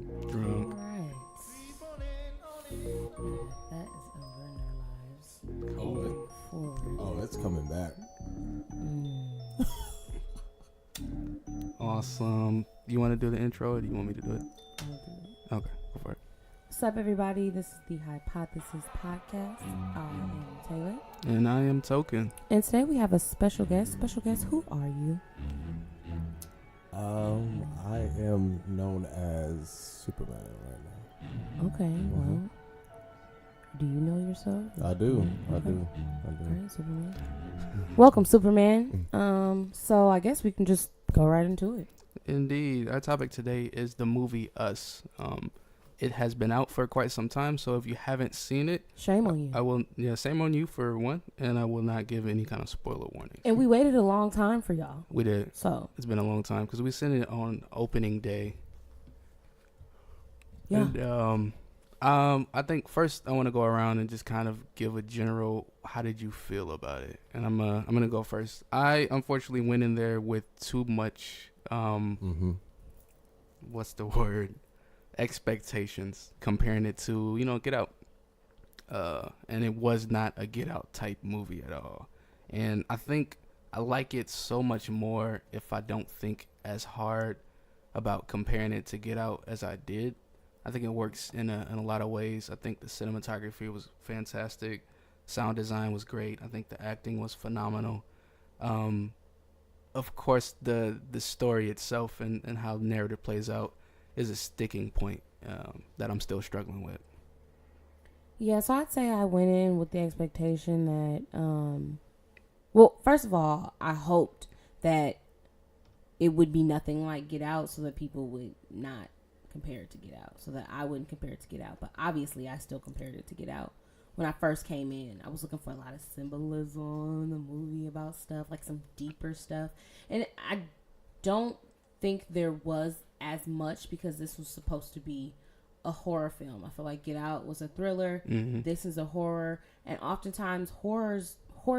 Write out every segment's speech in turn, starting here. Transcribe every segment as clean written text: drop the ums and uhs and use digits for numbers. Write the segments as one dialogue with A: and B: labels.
A: Alright. That is over in our lives. Going forward.
B: Oh, it's coming back.
C: Awesome. You want to do the intro or do you want me to do it?
A: I'll do it.
C: Okay, go for it.
A: What's up, everybody? This is the Hypothesis Podcast. I am Taylor.
C: And I am Token.
A: And today we have a special guest. Special guest, who are you?
B: I am known as Superman right now.
A: Okay, well, do you know yourself?
B: I do. I
A: Okay.
B: do.
A: All right, Superman. Welcome, Superman. So I guess we can just go right into it.
C: Indeed. Our topic today is the movie Us. It has been out for quite some time, so if you haven't seen it,
A: Shame on you.
C: I will, same on you for one, and I will not give any kind of spoiler warnings.
A: And we waited a long time for y'all.
C: We did.
A: So,
C: It's been a long time because we sent it on opening day.
A: yeah.
C: And, I think first I want to go around and just kind of give a general, how did you feel about it? And I'm gonna go first. I unfortunately went in there with too much, what's the word? Expectations, comparing it to, Get Out. And it was not a Get Out type movie at all. And I think I like it so much more if I don't think as hard about comparing it to Get Out as I did. I think it works in a lot of ways. I think the cinematography was fantastic. Sound design was great. I think the acting was phenomenal. Of course, the story itself and how the narrative plays out is a sticking point that I'm still struggling with.
A: Yeah, so I'd say I went in with the expectation that, well, first of all, I hoped that it would be nothing like Get Out so that people would not compare it to Get Out, so that I wouldn't compare it to Get Out. But obviously, I still compared it to Get Out. When I first came in, I was looking for a lot of symbolism in the movie about stuff, like some deeper stuff. And I don't think there was as much because this was supposed to be a horror film. I feel like Get Out was a thriller.
C: Mm-hmm.
A: This is a horror. And oftentimes, horror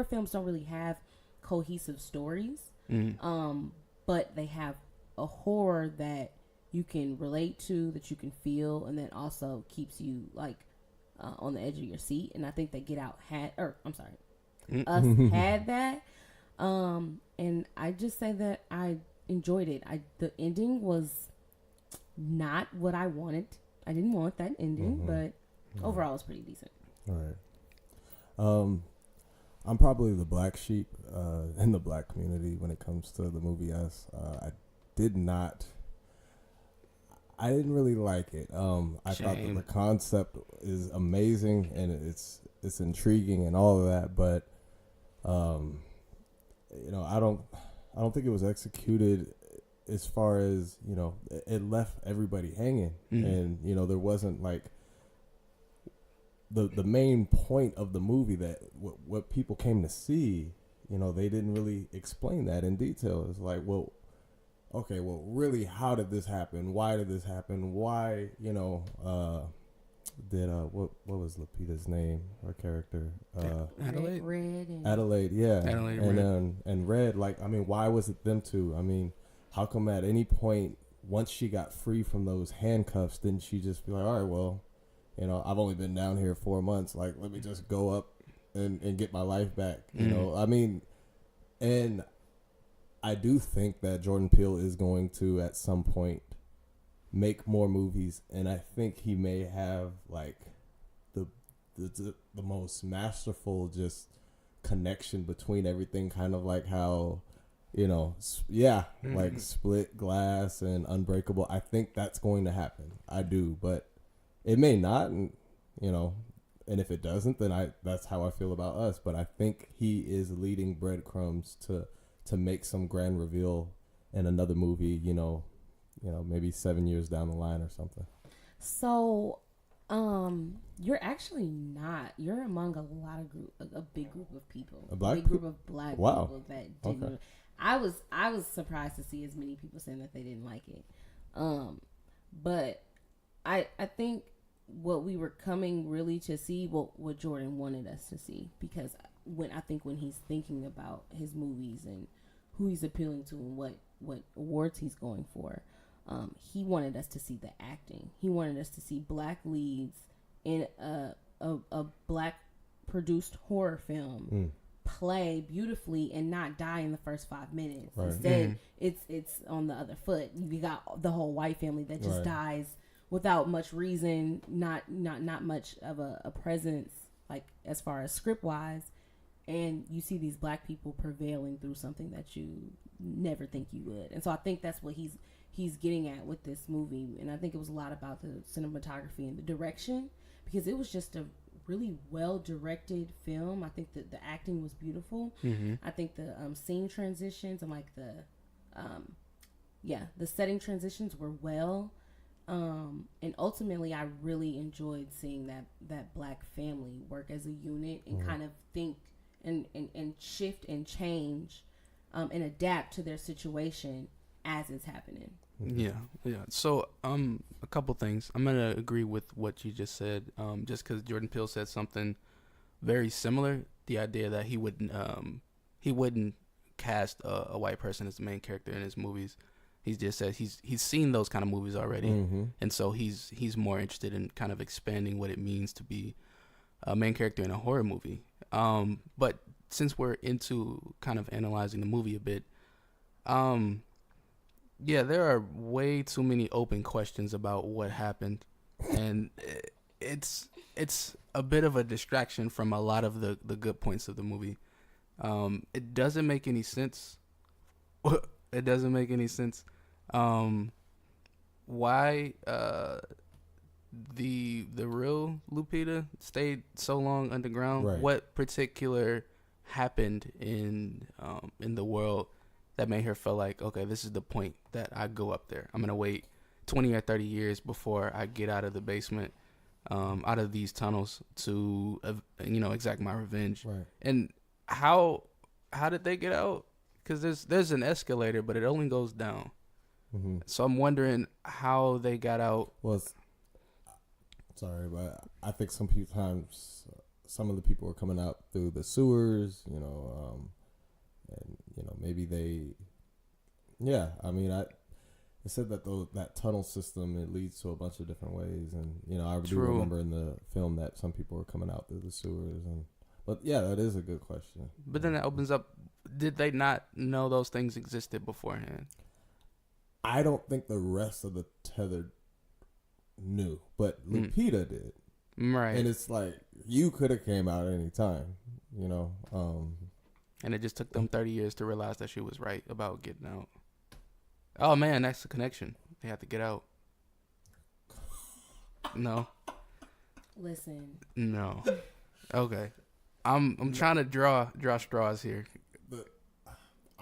A: films don't really have cohesive stories.
C: Mm-hmm.
A: But they have a horror that you can relate to, that you can feel, and that also keeps you like on the edge of your seat. And I think that Get Out had, Us had that. And I just say that I enjoyed it. The ending was not what I wanted. I didn't want that ending, but overall it's pretty decent.
B: All right. I'm probably the black sheep in the black community when it comes to the movie Us. I didn't really like it. I thought that the concept is amazing and it's intriguing and all of that, but I don't think it was executed as far as, it left everybody hanging. And, there wasn't like the main point of the movie that what people came to see, they didn't really explain that in detail. It's like, well, okay, well, really, how did this happen? Why did this happen? Why, what was Lupita's name, her character?
C: Adelaide?
A: Adelaide,
B: yeah.
C: Adelaide
B: and Red, why was it them two? I mean, how come at any point, once she got free from those handcuffs, didn't she just be like, all right, well, I've only been down here 4 months. Like, let me just go up and get my life back. And I do think that Jordan Peele is going to, at some point, make more movies. And I think he may have, like, the most masterful just connection between everything, kind of like how, like Split, Glass, and Unbreakable. I think that's going to happen. I do, but it may not, and if it doesn't, then that's how I feel about Us. But I think he is leading breadcrumbs to make some grand reveal in another movie, maybe 7 years down the line or something.
A: So, you're actually not. You're among a big group of people. Big group of black people that didn't. Okay. I was surprised to see as many people saying that they didn't like it. But I think what we were coming really to see, what Jordan wanted us to see, because when he's thinking about his movies and who he's appealing to and what awards he's going for, he wanted us to see the acting. He wanted us to see black leads in a black produced horror film play beautifully and not die in the first 5 minutes. Right. Instead, it's on the other foot. You got the whole white family that just dies without much reason, not much of a presence, like as far as script wise, and you see these black people prevailing through something that you never think you would. And so I think that's what he's getting at with this movie. And I think it was a lot about the cinematography and the direction, because it was just a really well directed film. I think that the acting was beautiful. I think the scene transitions and like the setting transitions were well. And ultimately I really enjoyed seeing that black family work as a unit and kind of think and shift and change and adapt to their situation as it's happening.
C: Yeah. So, a couple things. I'm gonna agree with what you just said. Just because Jordan Peele said something very similar, the idea that he wouldn't cast a white person as the main character in his movies. He just said he's seen those kind of movies already, and so he's more interested in kind of expanding what it means to be a main character in a horror movie. But since we're into kind of analyzing the movie a bit, yeah, there are way too many open questions about what happened, and it's a bit of a distraction from a lot of the good points of the movie. It doesn't make any sense. It doesn't make any sense. Why the real Lupita stayed so long underground? Right. What particular happened in the world that made her feel like, okay, this is the point that I go up there. I'm gonna wait 20 or 30 years before I get out of the basement, out of these tunnels to exact my revenge. Right. And how did they get out? Because there's an escalator, but it only goes down. So I'm wondering how they got out.
B: Well, sorry, but I think sometimes some of the people are coming out through the sewers, and maybe they, I mean, it said that that tunnel system, it leads to a bunch of different ways, and I do remember in the film that some people were coming out through the sewers, but yeah, that is a good question.
C: But then it opens up. Did they not know those things existed beforehand?
B: I don't think the rest of the tethered knew, but Lupita did.
C: Right.
B: And it's like, you could have came out at any time,
C: And it just took them 30 years to realize that she was right about getting out. Oh, man, that's the connection. They have to get out. No.
A: Listen.
C: No. Okay. I'm trying to draw straws here.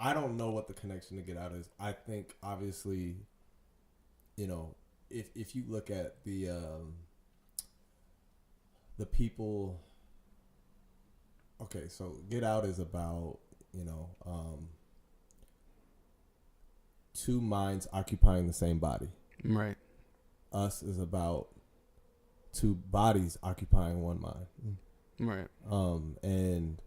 B: I don't know what the connection to get out is. I think obviously, if you look at the people. Okay, so Get Out is about two minds occupying the same body.
C: Right.
B: Us is about two bodies occupying one mind.
C: Right.
B: And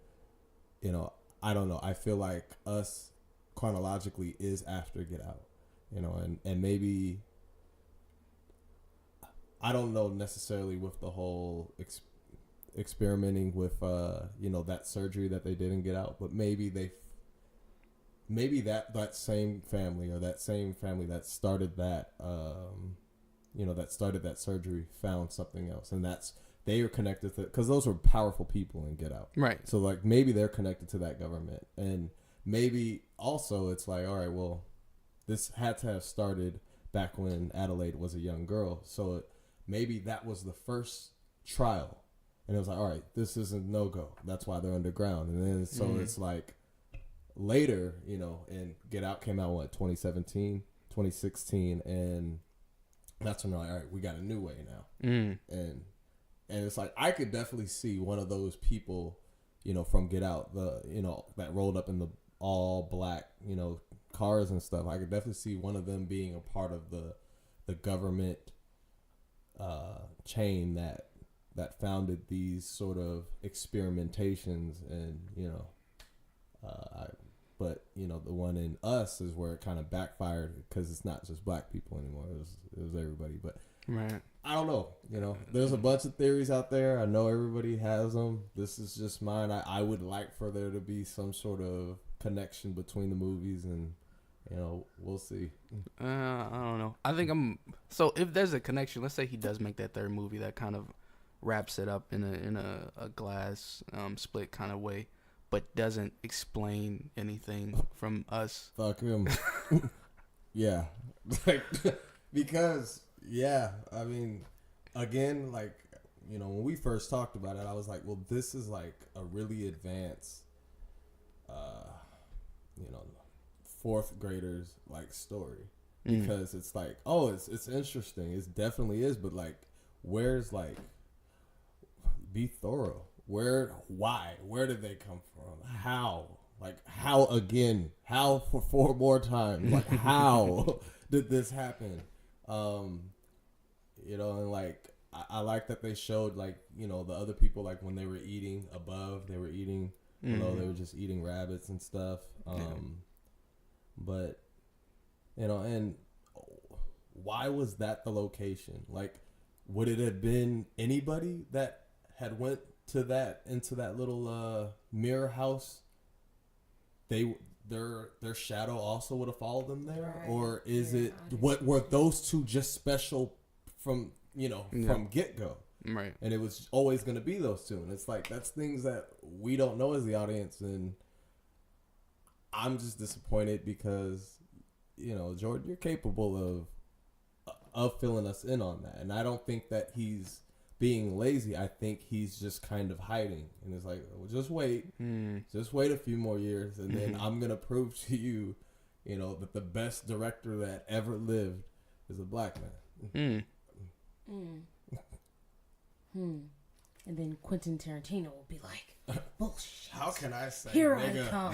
B: I don't know. I feel like Us chronologically is after Get Out, and maybe I don't know necessarily with the whole experimenting with that surgery that they did in Get Out, but maybe that same family or that same family that started that that surgery found something else, and they are connected to, because those were powerful people in Get Out.
C: Right.
B: So, like, maybe they're connected to that government. And maybe also it's like, all right, well, this had to have started back when Adelaide was a young girl. So maybe that was the first trial. And it was like, all right, this isn't no-go. That's why they're underground. And then so it's like later, and Get Out came out, 2017, 2016. And that's when they're like, all right, we got a new way now. And it's like, I could definitely see one of those people, from Get Out, that rolled up in the all black, cars and stuff. I could definitely see one of them being a part of the government chain that founded these sort of experimentations, and but you know, the one in Us is where it kind of backfired because it's not just black people anymore. It was everybody. But
C: Right.
B: I don't know. You know, there's a bunch of theories out there. I know everybody has them. This is just mine. I would like for there to be some sort of connection between the movies, and you know, we'll see.
C: I don't know. I think so if there's a connection, let's say he does make that third movie that kind of wraps it up in a glass split kind of way, but doesn't explain anything from Us.
B: Fuck him. Yeah. Like, because, yeah, I mean, again, like, you know, when we first talked about it, I was like, well, this is like a really advanced, you know, fourth graders like story. Because it's like, oh, it's interesting. It definitely is, but like, where's like, be thorough. Why? Where did they come from? How? Like, how again? How for 4 more times? Like, how did this happen? You know, and like, I like that they showed, like, you know, the other people, like, when they were eating above, they were eating, you know, they were just eating rabbits and stuff. But, you know, and why was that the location? Like, would it have been anybody that had went into that little mirror house? Their shadow also would have followed them there, right. Or is it what were those two just special from from get go, right? And it was always going to be those two, and it's like that's things that we don't know as the audience, and I'm just disappointed because Jordan, you're capable of filling us in on that, and I don't think that he's being lazy. I think he's just kind of hiding, and it's like, well, just wait a few more years, and then I'm gonna prove to you, that the best director that ever lived is a black man.
A: And then Quentin Tarantino will be like, bullshit.
B: How can I say
A: here I come?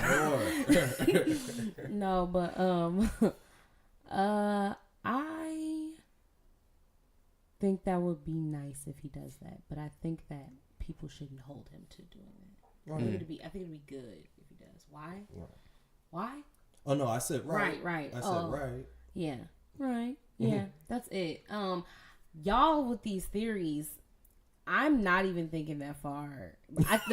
A: No, but I think that would be nice if he does that, but I think that people shouldn't hold him to doing that. I think it'd be good if he does. Why? Right. Why?
B: Oh no, I said right.
A: Right.
B: I said right.
A: Yeah. Right. Yeah. That's it. Y'all with these theories, I'm not even thinking that far.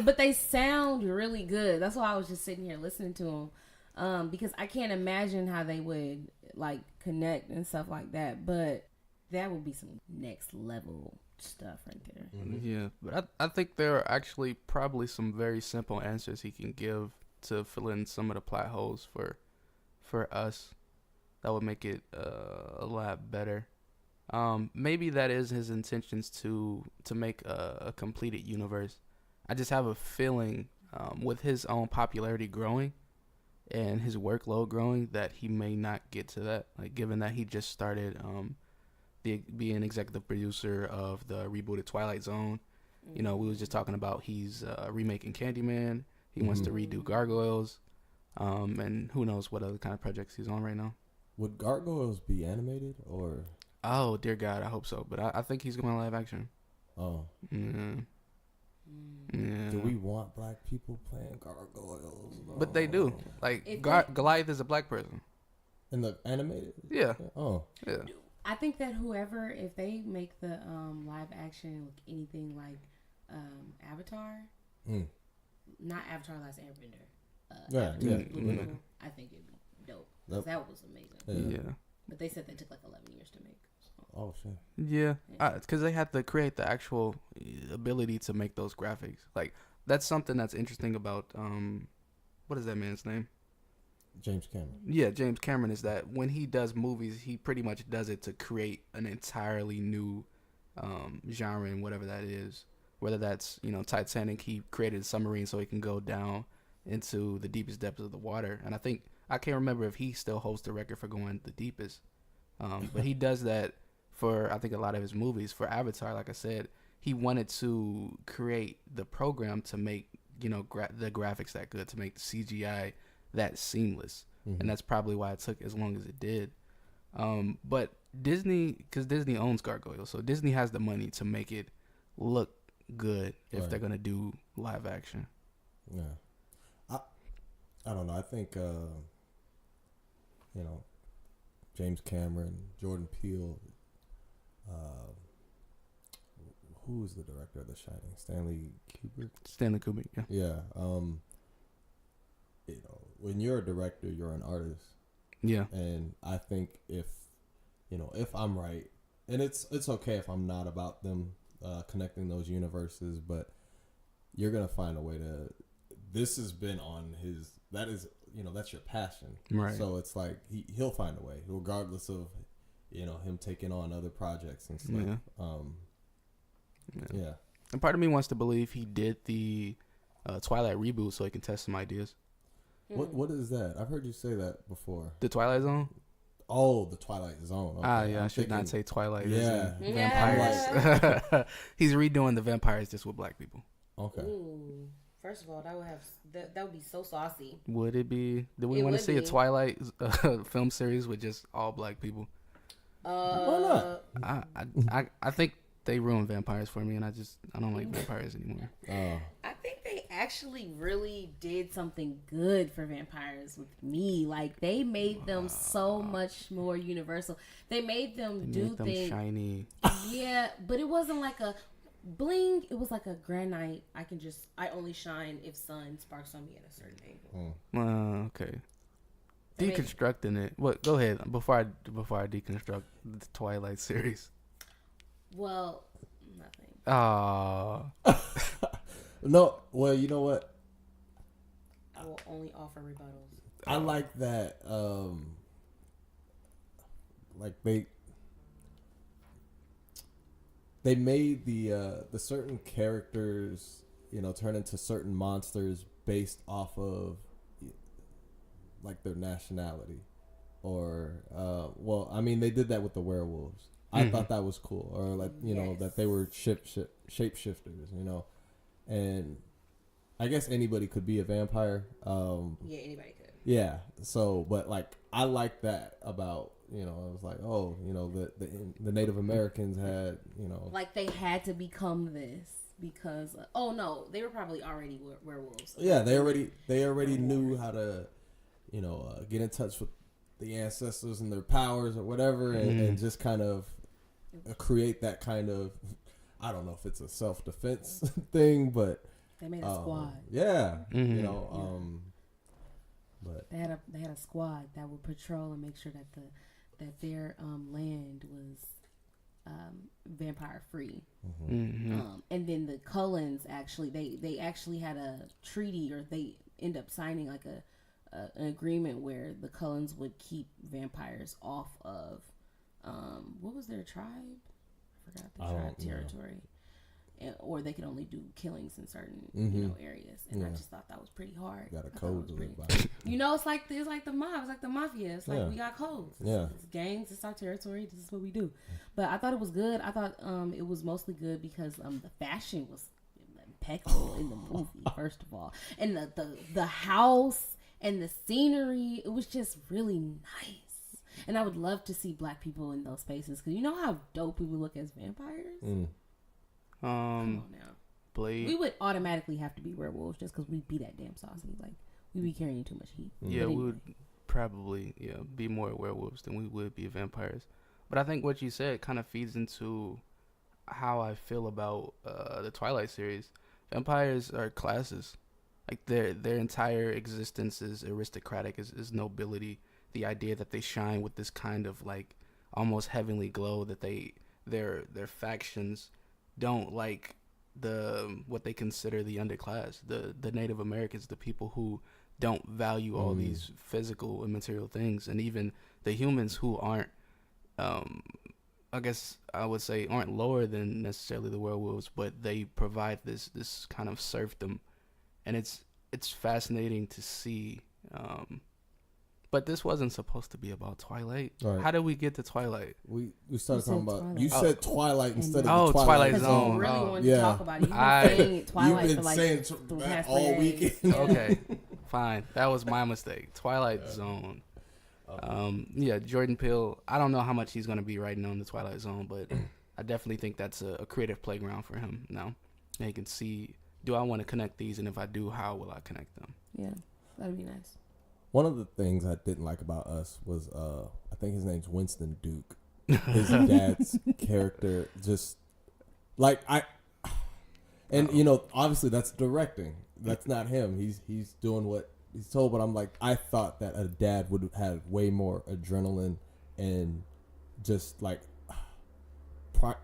A: But they sound really good. That's why I was just sitting here listening to them. Because I can't imagine how they would like connect and stuff like that. But that would be some next level stuff right there.
C: Yeah, but I think there are actually probably some very simple answers he can give to fill in some of the plot holes for Us. That would make it a lot better. Maybe that is his intentions to make a completed universe. I just have a feeling with his own popularity growing and his workload growing that he may not get to that. Like, given that he just started being executive producer of the rebooted Twilight Zone. We was just talking about he's remaking Candyman. He wants to redo Gargoyles, and who knows what other kind of projects he's on right now.
B: Would Gargoyles be animated or?
C: Oh dear God, I hope so. But I think he's going live action.
B: Oh.
C: Yeah.
B: Do we want black people playing gargoyles?
C: But they do. Like Goliath is a black person.
B: In the animated?
C: Yeah.
B: Oh.
C: Yeah.
A: I think that if they make the live action look anything like Avatar, not Avatar Last Airbender, Avatar, I think it'd be dope. That was amazing.
C: Yeah.
A: But they said they took like 11 years to make. So.
B: Oh shit.
C: Yeah, because they had to create the actual ability to make those graphics. Like, that's something that's interesting about what is that man's name?
B: James Cameron.
C: Yeah, James Cameron, is that when he does movies, he pretty much does it to create an entirely new genre and whatever that is. Whether that's, Titanic, he created a submarine so he can go down into the deepest depths of the water. And I can't remember if he still holds the record for going the deepest. But he does that for, I think, a lot of his movies. For Avatar, like I said, he wanted to create the program to make, the graphics that good, to make the CGI that seamless. And that's probably why it took as long as it did. But Disney, because Disney owns Gargoyles, so Disney has the money to make it look good if they're going to do live action.
B: Yeah. I don't know. I think James Cameron, Jordan Peele. Who is the director of The Shining? Stanley Kubrick.
C: Stanley Kubrick. Yeah.
B: Yeah. When you're a director, you're an artist.
C: Yeah.
B: And I think if I'm right, and it's okay if I'm not about them connecting those universes, but you're gonna find a way to. This has been on his. That is, that's your passion,
C: right?
B: So it's like he'll find a way, regardless of, him taking on other projects and stuff. Yeah.
C: And part of me wants to believe he did the Twilight reboot so he can test some ideas.
B: What is that? I've heard you say that before.
C: The Twilight Zone?
B: Oh, the Twilight Zone. Okay.
C: Yeah, I should not say Twilight.
B: Yeah.
C: Vampires. He's redoing the vampires just with black people.
B: Okay.
A: Ooh. First of all, that would be so saucy.
C: Would it be? Do we want to see a Twilight film series with just all black people?
B: Why
C: not? I think they ruined vampires for me, and I don't like vampires anymore.
A: I think they actually really did something good for vampires with me. Like, they made them so much more universal. They made them do things
C: shiny.
A: Yeah, but it wasn't like a bling. It was like a granite. I only shine if sun sparks on me at a certain angle.
C: Okay. Deconstructing it. What? Go ahead before I deconstruct the Twilight series.
A: Well, nothing.
B: No. Well, you know what?
A: I will only offer rebuttals.
B: I like that. Like they made the certain characters, turn into certain monsters based off of like their nationality, or they did that with the werewolves. I thought that was cool, or like that they were shapeshifters, and I guess anybody could be a vampire.
A: Yeah, anybody could.
B: Yeah. So, but like I like that about I was like, the Native Americans had
A: like they had to become this because no, they were probably already werewolves.
B: Yeah, they already knew how to get in touch with the ancestors and their powers or whatever, and just kind of create that kind of, I don't know if it's a self-defense thing, but
A: they made a squad.
B: Yeah,
A: but they had a squad that would patrol and make sure that their land was vampire free. And then the Cullens actually they actually had a treaty, or they end up signing like an agreement where the Cullens would keep vampires off of what was their tribe? I forgot the tribe territory. Or they could only do killings in certain areas, and I just thought that was pretty hard.
B: Got a code to live by.
A: It's like the mob, it's like the mafia. It's like we got codes. It's gangs. It's our territory. This is what we do. But I thought it was good. I thought it was mostly good because the fashion was impeccable in the movie. First of all, and the house and the scenery, it was just really nice. And I would love to see black people in those spaces, because you know how dope we would look as vampires. Come on now.
C: Blade.
A: We would automatically have to be werewolves just because we'd be that damn saucy. Like, we'd be carrying too much heat.
C: Yeah, anyway. We would probably be more werewolves than we would be vampires. But I think what you said kind of feeds into how I feel about the Twilight series. Vampires are classes. Like, their entire existence is aristocratic, is nobility. The idea that they shine with this kind of, like, almost heavenly glow, that their factions don't like what they consider the underclass, the Native Americans, the people who don't value all these physical and material things, and even the humans who aren't, I guess I would say, aren't lower than necessarily the werewolves, but they provide this kind of serfdom, and it's fascinating to see. But this wasn't supposed to be about Twilight. Right. How did we get to Twilight?
B: We started talking about Twilight. You said Twilight instead of the
C: Twilight Zone.
A: You really wanted to talk about it. You've been saying Twilight
B: for like the past all weekend.
C: Okay, fine. That was my mistake. Twilight Zone. Jordan Peele. I don't know how much he's going to be writing on the Twilight Zone, but I definitely think that's a creative playground for him now. And he can see, do I want to connect these, and if I do, how will I connect them?
A: Yeah. That'd be nice.
B: One of the things I didn't like about Us was I think his name's Winston Duke. His dad's character just like and you know, obviously that's directing. That's not him. He's doing what he's told, but I'm like, I thought that a dad would have had way more adrenaline and just like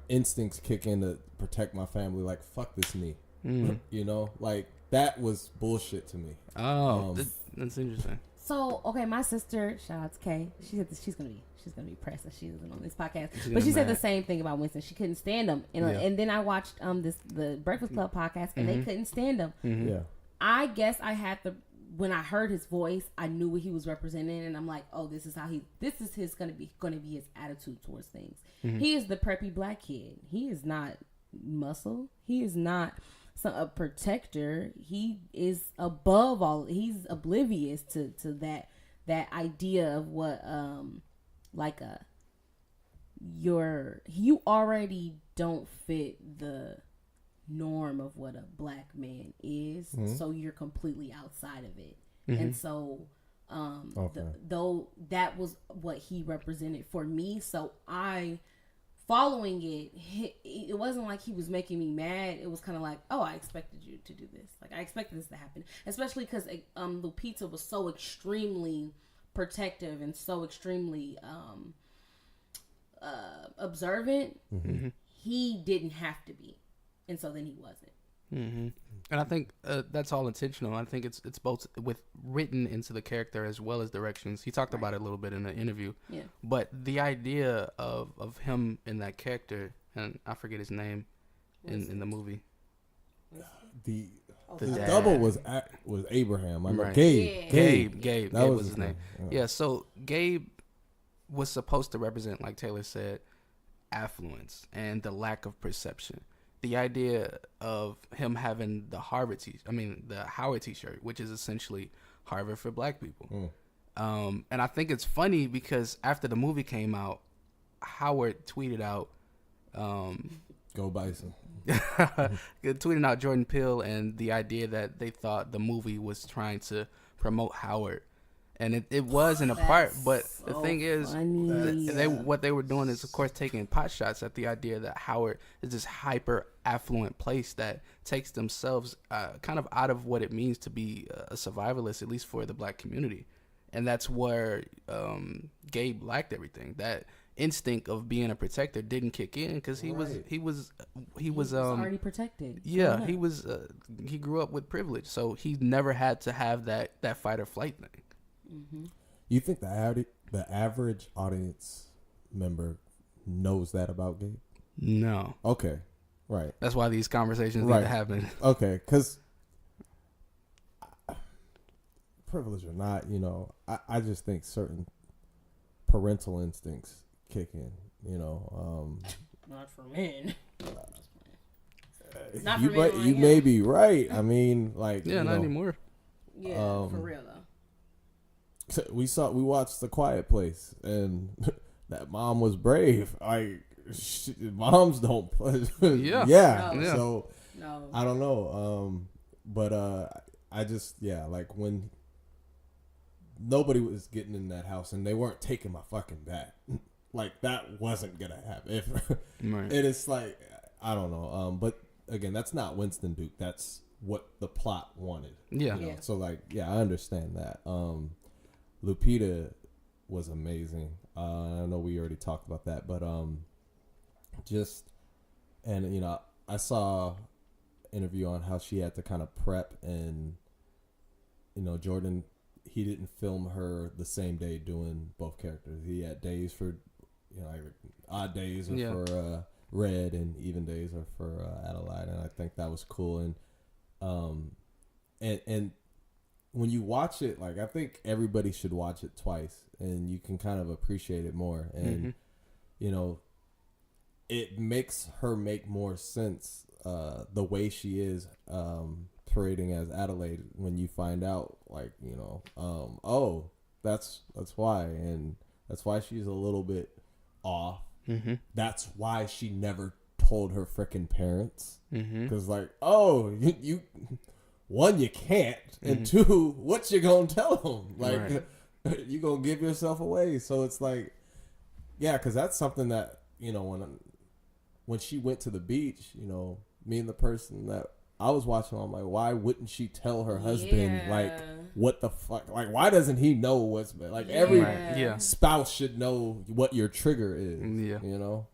B: instincts kick in to protect my family. Like, fuck this knee. You know, like that was bullshit to me.
C: Oh, that's interesting.
A: So, okay, my sister, shout out to Kay. She said that she's gonna be pressed that she isn't on this podcast.
C: She's
A: But she said
C: mad.
A: the same thing about Winston. She couldn't stand him, and then I watched the Breakfast Club podcast, and they couldn't stand him.
B: Yeah.
A: I guess I had to, when I heard his voice, I knew what he was representing, and I'm like, oh, this is his gonna be his attitude towards things. He is the preppy black kid. He is not muscle. He is not a protector. He is above all. He's oblivious to that idea of what you already don't fit the norm of what a black man is, so you're completely outside of it. And so though that was what he represented for me, so I following it wasn't like he was making me mad. It was kind of like, oh, I expected you to do this. Like, I expected this to happen, especially because Lupita was so extremely protective and so extremely observant. He didn't have to be, and so then he wasn't.
C: And I think that's all intentional. I think it's both with written into the character as well as directions. He talked about it a little bit in the interview. Yeah. But the idea of him in that character, and I forget his name in the movie.
B: The double was Abraham. I know Gabe.
C: Gabe was his name. Yeah. So Gabe was supposed to represent, like Taylor said, affluence and the lack of perception. The idea of him having the Howard T-shirt, which is essentially Harvard for black people. And I think it's funny because after the movie came out, Howard tweeted out,
B: "Go Bison."
C: Tweeting out Jordan Peele and the idea that they thought the movie was trying to promote Howard. And it was in a part, but the thing is, what they were doing is, of course, taking pot shots at the idea that Howard is this hyper affluent place that takes themselves kind of out of what it means to be a survivalist, at least for the black community. And that's where Gabe lacked everything. That instinct of being a protector didn't kick in because he was
A: already protected.
C: Yeah, he grew up with privilege, so he never had to have that fight or flight thing.
B: You think the average audience member knows that about Gabe?
C: No.
B: Okay, right.
C: That's why these conversations need to happen.
B: Okay, because privilege or not, you know, I just think certain parental instincts kick in. You know,
A: not for men.
B: You may be right. I mean, like,
C: not anymore.
A: Yeah, for real though.
B: We watched The Quiet Place, and that mom was brave. Moms don't play. Yeah. So no. I don't know. But I just like when nobody was getting in that house and they weren't taking my fucking bat. Like that wasn't gonna happen. And it's like I don't know. But again, that's not Winston Duke. That's what the plot wanted.
C: Yeah.
B: You know? So I understand that. Lupita was amazing. I know we already talked about that, but I saw an interview on how she had to kind of prep, and Jordan, he didn't film her the same day doing both characters. He had days for odd days are for Red, and even days are for Adelaide, and I think that was cool. And when you watch it, I think everybody should watch it twice, and you can kind of appreciate it more. And, it makes her make more sense, the way she is parading as Adelaide when you find out, oh, that's why. And that's why she's a little bit off. Mm-hmm. That's why she never told her freaking parents. Because, you one, you can't, and two, what you gonna tell them? Like, you gonna give yourself away. So it's like, yeah, because that's something that, you know, when she went to the beach, you know, me and the person that I was watching, I'm like, why wouldn't she tell her husband, like, what the fuck? Like, why doesn't he know what's, like, every spouse should know what your trigger is, you know?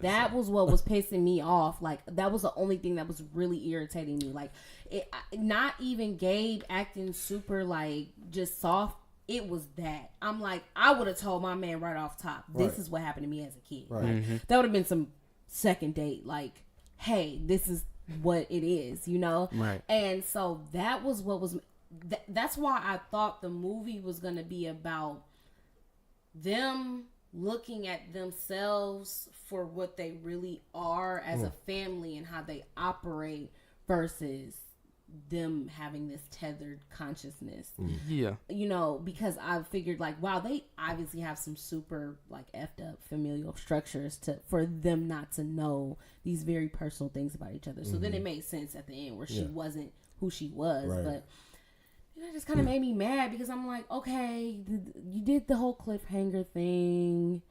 A: That was what was pissing me off. Like, that was the only thing that was really irritating me. Like, not even Gabe acting super, like, just soft. It was that. I'm like, I would have told my man right off top, this is what happened to me as a kid. Right. That would have been some second date. Like, hey, this is what it is, you know?
C: Right.
A: And so that was what was... that's why I thought the movie was going to be about them looking at themselves for what they really are as a family and how they operate versus them having this tethered consciousness.
C: Yeah.
A: You know, because I figured like, wow, they obviously have some super like effed up familial structures for them not to know these very personal things about each other. So then it made sense at the end where she wasn't who she was. Right. But you know, it just kind of made me mad because I'm like, okay, you did the whole cliffhanger thing.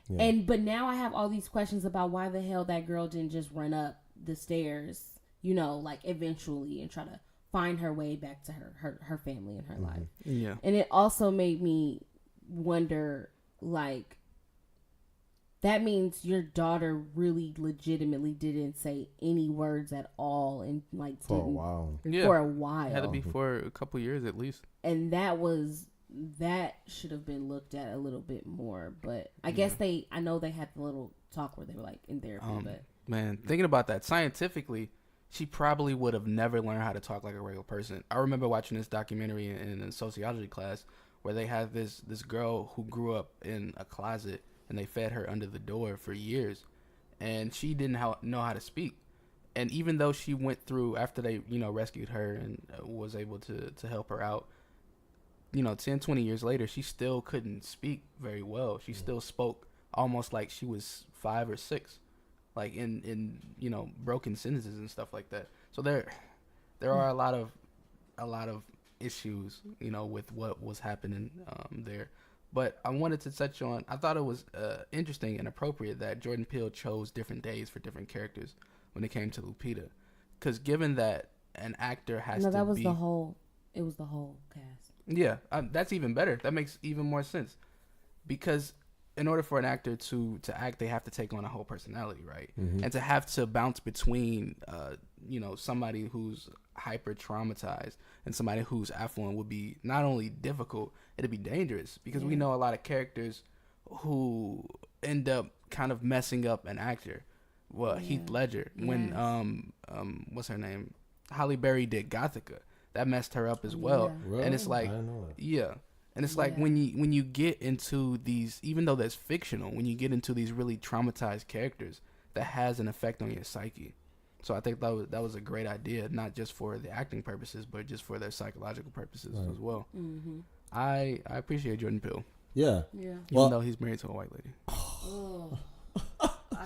A: Yeah. But now I have all these questions about why the hell that girl didn't just run up the stairs, you know, like eventually and try to find her way back to her family and her life.
C: Yeah.
A: And it also made me wonder, like, that means your daughter really legitimately didn't say any words at all and like
B: for a while.
C: Yeah.
A: For a while.
C: It had to be for a couple years at least.
A: And that should have been looked at a little bit more, but I guess I know they had the little talk where they were like in therapy, but
C: man, thinking about that scientifically, she probably would have never learned how to talk like a regular person. I remember watching this documentary in a sociology class where they had this girl who grew up in a closet and they fed her under the door for years, and she didn't know how to speak. And even though she went through, after they, you know, rescued her and was able to help her out, you know, 10, 20 years later, she still couldn't speak very well. She still spoke almost like she was 5 or 6, like in you know, broken sentences and stuff like that. So there are a lot of issues, you know, with what was happening there. But I wanted to touch on, I thought it was interesting and appropriate that Jordan Peele chose different days for different characters when it came to Lupita. Because given that an actor has to be... No,
A: it was the whole cast.
C: Yeah, that's even better. That makes even more sense. Because in order for an actor to act, they have to take on a whole personality, right? Mm-hmm. And to have to bounce between, you know, somebody who's hyper traumatized and somebody who's affluent would be not only difficult, it'd be dangerous, because we know a lot of characters who end up kind of messing up an actor. Well, Heath Ledger, when what's her name, Halle Berry did Gothica, that messed her up as well. Really? And it's like, and it's like when you get into these, even though that's fictional, when you get into these really traumatized characters, that has an effect on your psyche. So I think that was a great idea, not just for the acting purposes, but just for their psychological purposes as well. Mm-hmm. I appreciate Jordan Peele.
B: Yeah.
C: Even though he's married to a white lady. Oh.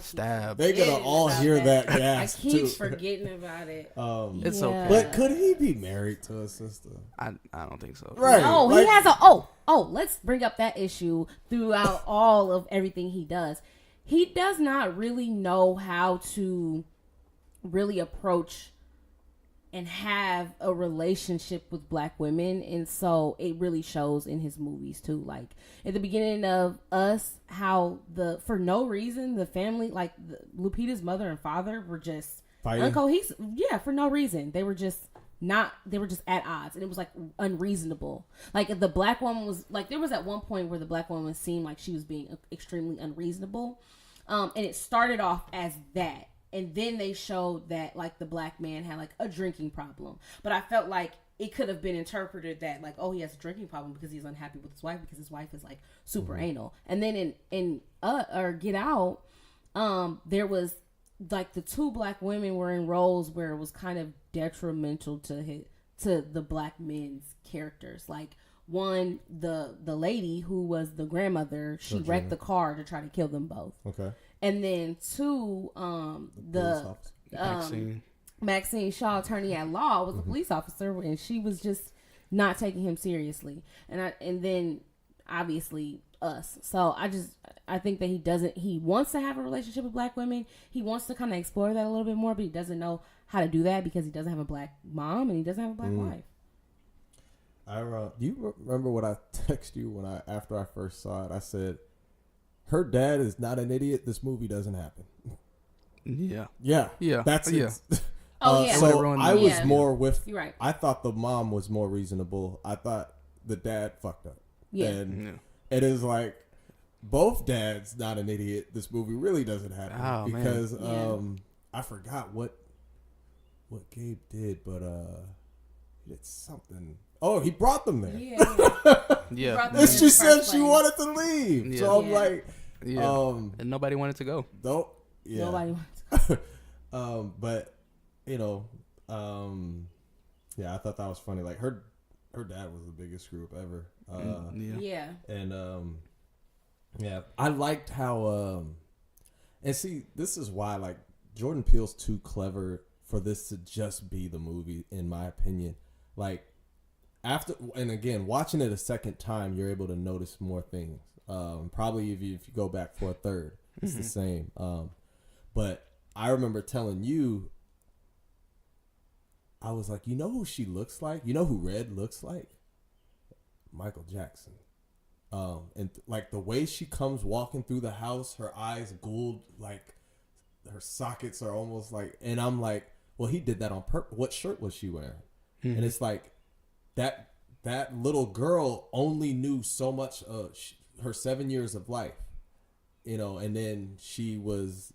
C: Stab.
B: They're gonna all hear that gasp.
A: I keep forgetting about it.
C: It's okay.
B: But could he be married to a sister?
C: I don't think so.
B: Right.
A: No, he has let's bring up that issue throughout all of everything he does. He does not really know how to really approach and have a relationship with black women, and so it really shows in his movies too. Like at the beginning of Us, how for no reason the family, like Lupita's mother and father, were just uncohesive. Yeah, for no reason. They were just at odds, and it was like unreasonable. Like the black woman was like, there was at one point where the black woman seemed like she was being extremely unreasonable, and it started off as that. And then they showed that, like, the black man had, like, a drinking problem. But I felt like it could have been interpreted that, like, oh, he has a drinking problem because he's unhappy with his wife, because his wife is, like, super anal. And then in Get Out, there was, like, the two black women were in roles where it was kind of detrimental to the black men's characters. Like, one, the lady who was the grandmother, she wrecked the car to try to kill them both.
B: Okay.
A: And then two, Maxine Shaw, attorney at law, was a police officer, and she was just not taking him seriously. And then obviously us. So I think that he wants to have a relationship with black women. He wants to kind of explore that a little bit more, but he doesn't know how to do that because he doesn't have a black mom and he doesn't have a black wife.
B: Do you remember what I texted you after I first saw it? I said, her dad is not an idiot. This movie doesn't happen.
C: Yeah.
B: That's it.
A: Yeah.
B: So I was more with.
A: You're right.
B: I thought the mom was more reasonable. I thought the dad fucked up.
A: Yeah.
B: And it is like both dads not an idiot. This movie really doesn't happen because I forgot what Gabe did, but he did something. Oh, he brought them there.
C: Yeah.
B: And she said she wanted to leave. Yeah. So I'm like,
C: and nobody wanted to go.
B: Don't. Yeah.
A: Nobody wanted to go.
B: But you know, I thought that was funny. Like her dad was the biggest screw up ever. And I liked how and see, this is why like Jordan Peele's too clever for this to just be the movie, in my opinion. Like after, and again, watching it a second time, you're able to notice more things. Probably if you go back for a third, it's the same. But I remember telling you, I was like, you know who she looks like? You know who Red looks like? Michael Jackson. And like the way she comes walking through the house, her eyes gold, like her sockets are almost like, and I'm like, well, he did that on purpose. What shirt was she wearing? And it's like that little girl only knew so much of her 7 years of life, you know, and then she was,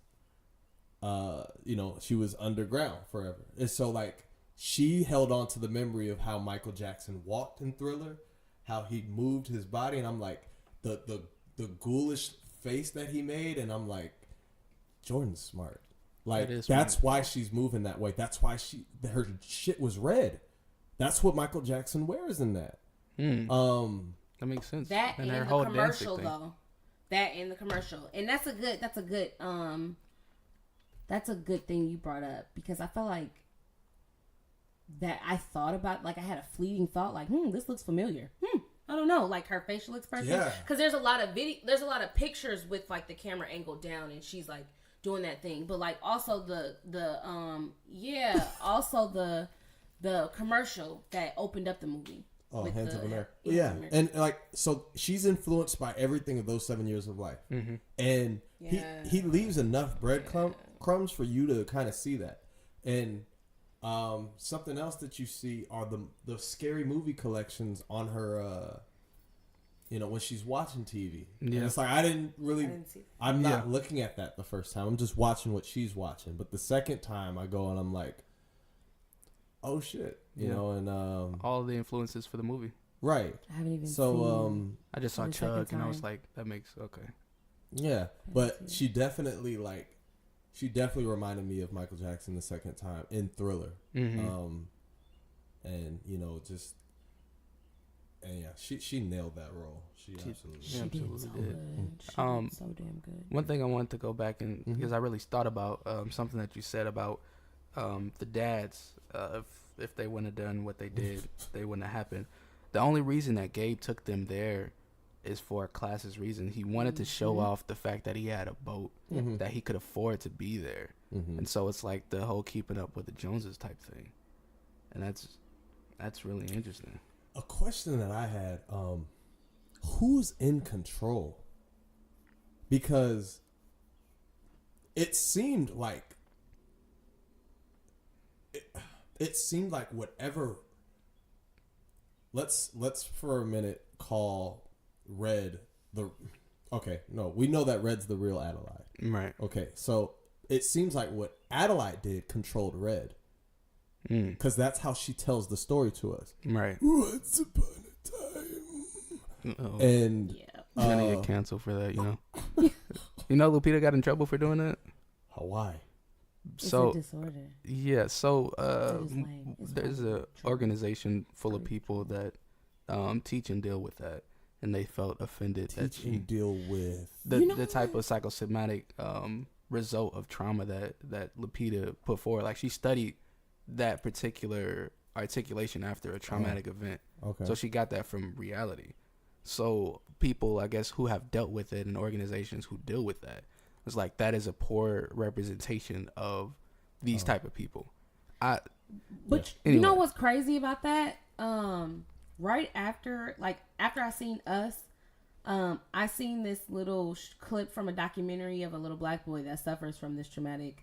B: she was underground forever. And so like she held on to the memory of how Michael Jackson walked in Thriller, how he moved his body, and I'm like the ghoulish face that he made, and I'm like, Jordan's smart. Like that's why she's moving that way. That's why her shit was red. That's what Michael Jackson wears in that.
C: That makes sense.
A: That and her the whole commercial though. That and the commercial, and that's a good thing you brought up, because I felt like that I thought about, like I had a fleeting thought, like, this looks familiar. I don't know, like her facial expression. Yeah. Because there's a lot of pictures with like the camera angle down, and she's like doing that thing. But like also the commercial that opened up the movie.
B: Oh, Hands of America. Yeah. And like, so she's influenced by everything of those 7 years of life. And he leaves enough breadcrumbs for you to kind of see that. And something else that you see are the scary movie collections on her, when she's watching TV. Yeah. And it's like, I'm not looking at that the first time. I'm just watching what she's watching. But the second time I go and I'm like, oh shit, you know, and
C: all the influences for the movie.
B: Right.
A: I haven't even
B: seen
C: I just saw Chuck and I was like, that makes okay.
B: Yeah. But she definitely reminded me of Michael Jackson the second time in Thriller. And she nailed that role. She absolutely
A: did. She did so damn good.
C: One thing I wanted to go back and because I really thought about something that you said about the dads. If they wouldn't have done what they did, they wouldn't have happened. The only reason that Gabe took them there is for a classist reason. He wanted to show off the fact that he had a boat, that he could afford to be there. And so it's like the whole keeping up with the Joneses type thing. And that's really interesting.
B: A question that I had, who's in control? Because it seemed like whatever. Let's for a minute call Red we know that Red's the real Adelaide.
C: Right.
B: Okay, so it seems like what Adelaide did controlled Red. Because that's how she tells the story to us.
C: Right.
B: Once upon a time.
C: Uh-oh.
B: And
C: you're gonna get canceled for that, you know. You know, Lupita got in trouble for doing that.
B: Why?
A: It's a disorder.
C: Yeah. So there's an organization full of people that teach and deal with that, and they felt offended that she
B: deal with
C: the type of psychosomatic result of trauma that Lupita put forward. Like she studied that particular articulation after a traumatic event.
B: Okay.
C: So she got that from reality. So people, I guess, who have dealt with it and organizations who deal with that, it's like that is a poor representation of these type of people.
A: But
C: Anyway.
A: you know what's crazy about that? Right after I seen Us, I seen this little clip from a documentary of a little black boy that suffers from this traumatic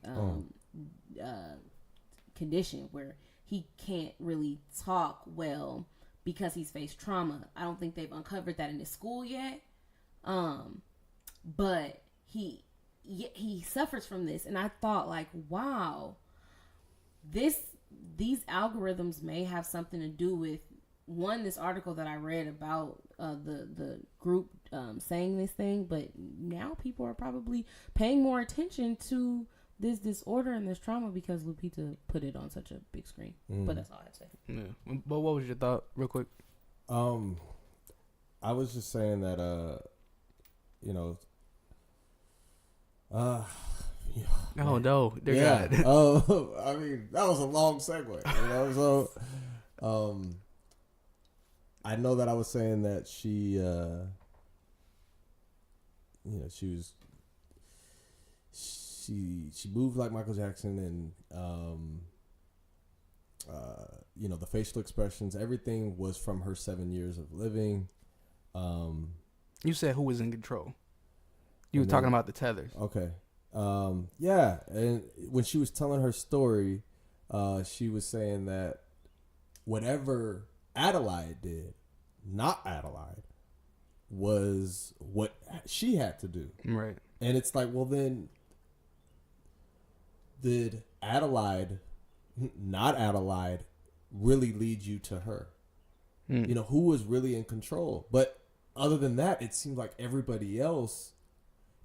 A: condition where he can't really talk well because he's faced trauma. I don't think they've uncovered that in his school yet. But he suffers from this, and I thought, like, wow, these algorithms may have something to do with this article that I read about the group saying this thing, but now people are probably paying more attention to this disorder and this trauma because Lupita put it on such a big screen. But that's all I have to say.
C: Yeah. But what was your thought, real quick?
B: I was just saying that yeah,
C: oh no, dear
B: yeah.
C: God.
B: I mean, that was a long segue. So I know that I was saying that she moved like Michael Jackson, and the facial expressions, everything was from her 7 years of living.
C: You said who was in control? You were talking about the tethers.
B: Okay. Yeah, and when she was telling her story, she was saying that whatever Adelaide did, not Adelaide, was what she had to do.
C: Right.
B: And it's like, well, then did Adelaide, not Adelaide, really lead you to her? Who was really in control? But other than that, it seemed like everybody else,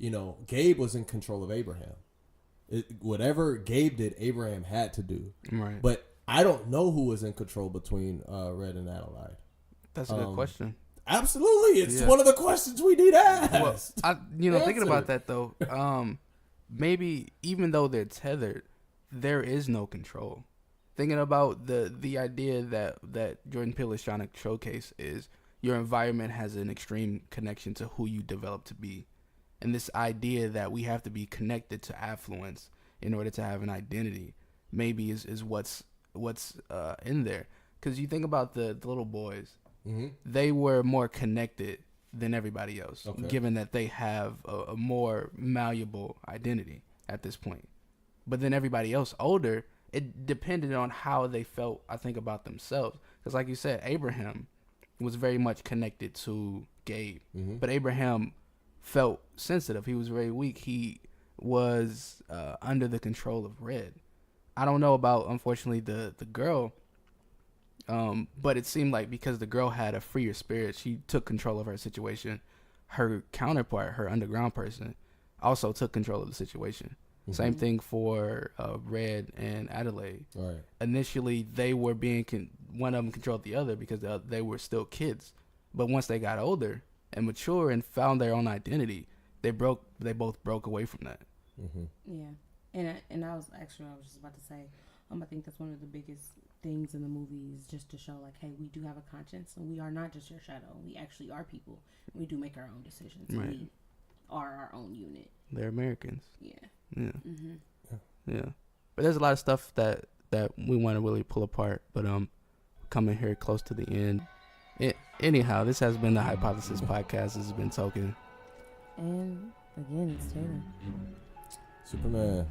B: Gabe was in control of Abraham. Whatever Gabe did, Abraham had to do.
C: Right.
B: But I don't know who was in control between Red and Adelaide.
C: That's a good question.
B: Absolutely. It's one of the questions we need asked.
C: Well, thinking about that, though, maybe even though they're tethered, there is no control. Thinking about the idea that Jordan Peele is trying to showcase is your environment has an extreme connection to who you develop to be. And this idea that we have to be connected to affluence in order to have an identity maybe is what's in there. Because you think about the little boys, they were more connected than everybody else, given that they have a more malleable identity at this point. But then everybody else older, it depended on how they felt, I think, about themselves. Because like you said, Abraham was very much connected to Gabe. But Abraham felt sensitive. He was very weak. He was under the control of Red. I don't know about, unfortunately, the girl, but it seemed like because the girl had a freer spirit, she took control of her situation. Her counterpart, her underground person, also took control of the situation. Same thing for Red and Adelaide.
B: Right.
C: Initially, they were one of them controlled the other because they were still kids. But once they got older and mature and found their own identity, they both broke away from that.
A: Yeah, and I was just about to say, I think that's one of the biggest things in the movie is just to show, like, hey, we do have a conscience and we are not just your shadow. We actually are people. We do make our own decisions.
C: Right.
A: We are our own unit.
C: They're Americans.
A: Yeah.
C: Yeah. Yeah. But there's a lot of stuff that we want to really pull apart. But coming here close to the end. Anyhow, this has been the Hypothesis Podcast. This has been Token.
A: And again, it's Taylor.
B: Superman.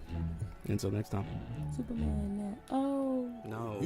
C: Until next time.
A: Superman. Oh.
C: No.